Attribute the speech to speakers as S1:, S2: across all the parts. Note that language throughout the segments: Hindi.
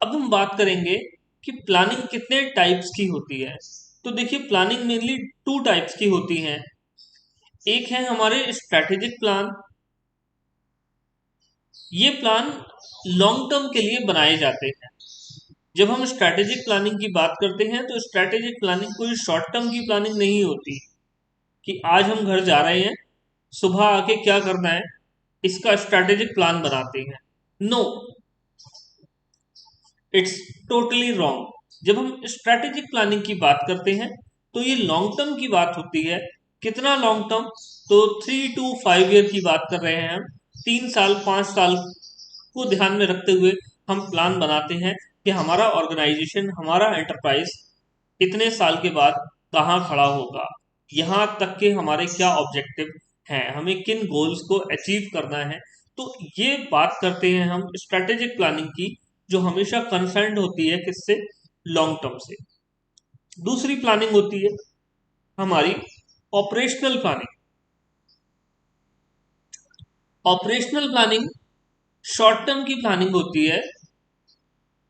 S1: अब हम बात करेंगे कि प्लानिंग कितने टाइप्स की होती है। तो देखिए, प्लानिंग मेनली टू टाइप्स की होती हैं। एक है हमारे स्ट्रैटेजिक प्लान। ये प्लान लॉन्ग टर्म के लिए बनाए जाते हैं। जब हम स्ट्रैटेजिक प्लानिंग की बात करते हैं तो स्ट्रैटेजिक प्लानिंग कोई शॉर्ट टर्म की प्लानिंग नहीं होती कि आज हम घर जा रहे हैं, सुबह आके क्या करना है, इसका स्ट्रैटेजिक प्लान बनाते हैं। No, it's totally wrong. जब हम स्ट्रैटेजिक प्लानिंग की बात करते हैं तो ये लॉन्ग टर्म की बात होती है। कितना लॉन्ग टर्म? तो 3 to 5 ईयर की बात कर रहे हैं हम। 3 साल 5 साल को ध्यान में रखते हुए हम प्लान बनाते हैं कि हमारा ऑर्गेनाइजेशन, हमारा एंटरप्राइज इतने साल के बाद कहाँ खड़ा होगा, यहाँ तक के हमारे क्या ऑब्जेक्टिव हैं, हमें किन गोल्स को अचीव करना है। तो ये बात करते हैं हम स्ट्रेटेजिक प्लानिंग की, जो हमेशा कंसर्न्ड होती है किससे? लॉन्ग टर्म से। दूसरी प्लानिंग होती है हमारी operational planning. Operational planning short term की प्लानिंग होती है,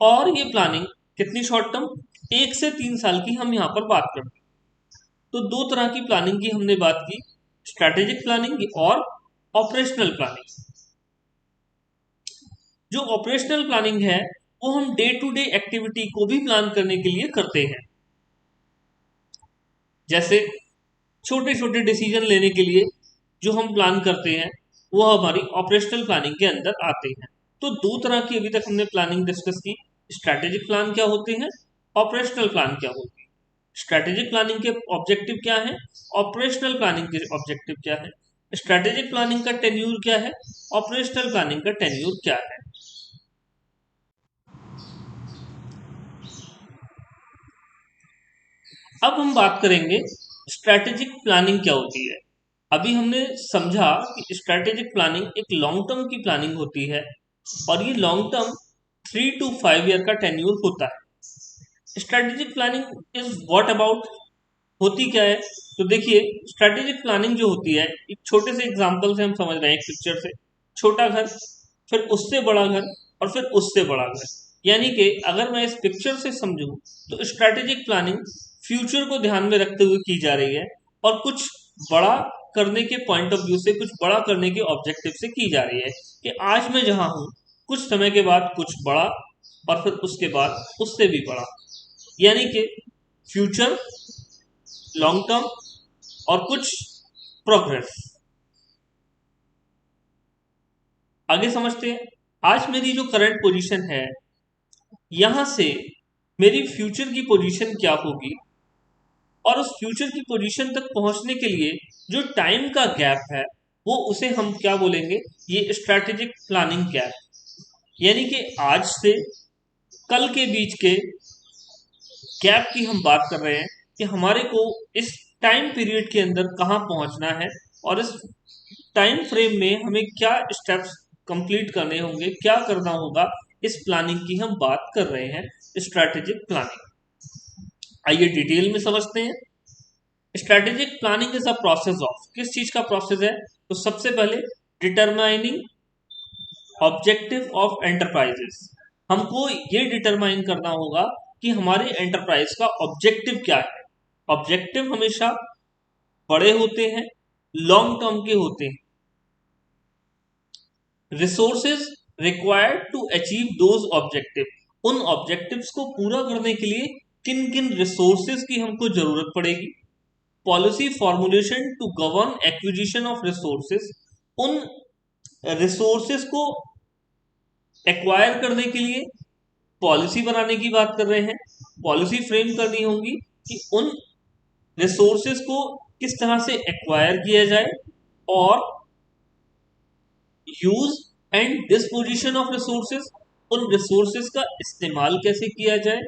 S1: और ये प्लानिंग कितनी शॉर्ट टर्म? 1 से 3 साल की हम यहाँ पर बात करते हैं। तो दो तरह की प्लानिंग की हमने बात की, स्ट्रैटेजिक प्लानिंग और ऑपरेशनल प्लानिंग। जो ऑपरेशनल प्लानिंग है वो हम डे टू डे एक्टिविटी को भी प्लान करने के लिए करते हैं। जैसे छोटे छोटे डिसीजन लेने के लिए जो हम प्लान करते हैं वो हमारी ऑपरेशनल प्लानिंग के अंदर आते हैं। तो दो तरह की अभी तक हमने प्लानिंग डिस्कस की। स्ट्रैटेजिक प्लान क्या होते हैं, ऑपरेशनल प्लान क्या होती है। स्ट्रैटेजिक प्लानिंग के ऑब्जेक्टिव क्या है, ऑपरेशनल प्लानिंग के ऑब्जेक्टिव क्या है। स्ट्रैटेजिक प्लानिंग का टेन्यूर क्या है, ऑपरेशनल प्लानिंग का टेन्यूर क्या है। अब हम बात करेंगे स्ट्रैटेजिक प्लानिंग क्या होती है। अभी हमने समझा कि स्ट्रैटेजिक प्लानिंग एक लॉन्ग टर्म की प्लानिंग होती है, और ये लॉन्ग टर्म 3 to 5 ईयर का टेन्यूर होता है। Strategic planning is what about, होती क्या है? तो देखिए, स्ट्रैटेजिक प्लानिंग जो होती है, एक छोटे से एग्जांपल से हम समझ रहे हैं, एक पिक्चर से। छोटा घर, फिर उससे बड़ा घर, और फिर उससे बड़ा घर। यानी कि अगर मैं इस पिक्चर से समझूं तो स्ट्रैटेजिक प्लानिंग फ्यूचर को ध्यान में रखते हुए की जा रही है, और कुछ बड़ा करने के पॉइंट ऑफ व्यू से, कुछ बड़ा करने के ऑब्जेक्टिव से की जा रही है कि आज मैं जहां हूं, कुछ समय के बाद कुछ बड़ा, और फिर उसके बाद उससे भी बड़ा। यानी कि फ्यूचर, लॉन्ग टर्म, और कुछ प्रोग्रेस। आगे समझते हैं। आज मेरी जो करंट पोजीशन है, यहां से मेरी फ्यूचर की पोजीशन क्या होगी, और उस फ्यूचर की पोजीशन तक पहुंचने के लिए जो टाइम का गैप है, वो उसे हम क्या बोलेंगे? ये स्ट्रैटेजिक प्लानिंग गैप। यानी कि आज से कल के बीच के गैप की हम बात कर रहे हैं कि हमारे को इस टाइम पीरियड के अंदर कहाँ पहुंचना है, और इस टाइम फ्रेम में हमें क्या स्टेप्स कंप्लीट करने होंगे, क्या करना होगा। इस प्लानिंग की हम बात कर रहे हैं, स्ट्रैटेजिक प्लानिंग। आइए डिटेल में समझते हैं। Strategic planning is a process of, किस चीज का प्रोसेस है? तो सबसे पहले डिटरमाइनिंग ऑब्जेक्टिव ऑफ एंटरप्राइजेस। हमको ये डिटरमाइन करना होगा कि हमारे एंटरप्राइज का ऑब्जेक्टिव क्या है। ऑब्जेक्टिव हमेशा बड़े होते हैं, लॉन्ग टर्म के होते हैं। Resources required to achieve those objective, उन ऑब्जेक्टिव्स को पूरा करने के लिए किन किन रिसोर्सेज की हमको जरूरत पड़ेगी। Policy formulation to govern acquisition of resources, उन रिसोर्सेज को एक्वायर करने के लिए पॉलिसी बनाने की बात कर रहे हैं। पॉलिसी फ्रेम करनी होगी कि उन रिसोर्सेज को किस तरह से एक्वायर किया जाए, और use and disposition of resources, उन रिसोर्सेज का इस्तेमाल कैसे किया जाए।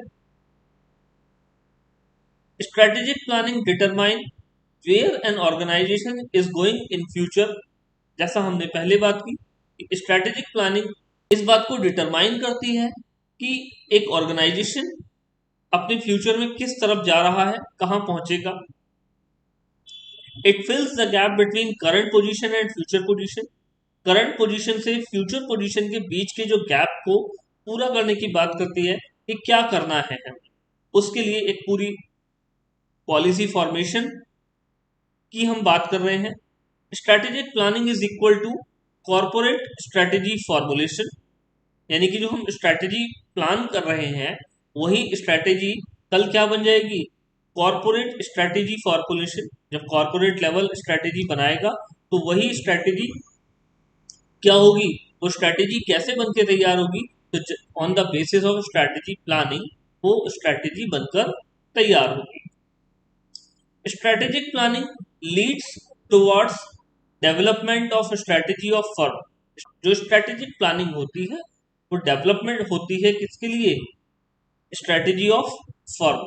S1: Strategic planning determine where an organisation is going in future. जैसा हमने पहले बात की, स्ट्रेटेजिक प्लानिंग इस बात को डिटरमाइन करती है कि एक ऑर्गेनाइजेशन अपने फ्यूचर में किस तरफ जा रहा है, कहां पहुंचेगा। It फिल्स the gap between current position and future position. Current position से फ्यूचर पोजीशन के बीच के जो गैप को पूरा करने की बात करती है कि क्या करना है हमें। उसके लिए एक पूरी पॉलिसी फॉर्मेशन की हम बात कर रहे हैं। Strategic planning is equal to corporate strategy formulation, यानी कि जो हम स्ट्रैटेजी प्लान कर रहे हैं वही स्ट्रैटेजी कल क्या बन जाएगी, कॉरपोरेट स्ट्रैटेजी फॉर्मुलेशन। जब कॉरपोरेट लेवल स्ट्रैटेजी बनाएगा तो वही स्ट्रैटेजी क्या होगी, वो स्ट्रैटेजी कैसे बन के तैयार होगी, तो on the basis of strategy planning वो स्ट्रैटेजी बनकर तैयार होगी। Strategic planning leads towards development of strategy of firm. जो स्ट्रैटेजिक प्लानिंग होती है वो डेवलपमेंट होती है किसके लिए, स्ट्रैटेजी ऑफ फर्म।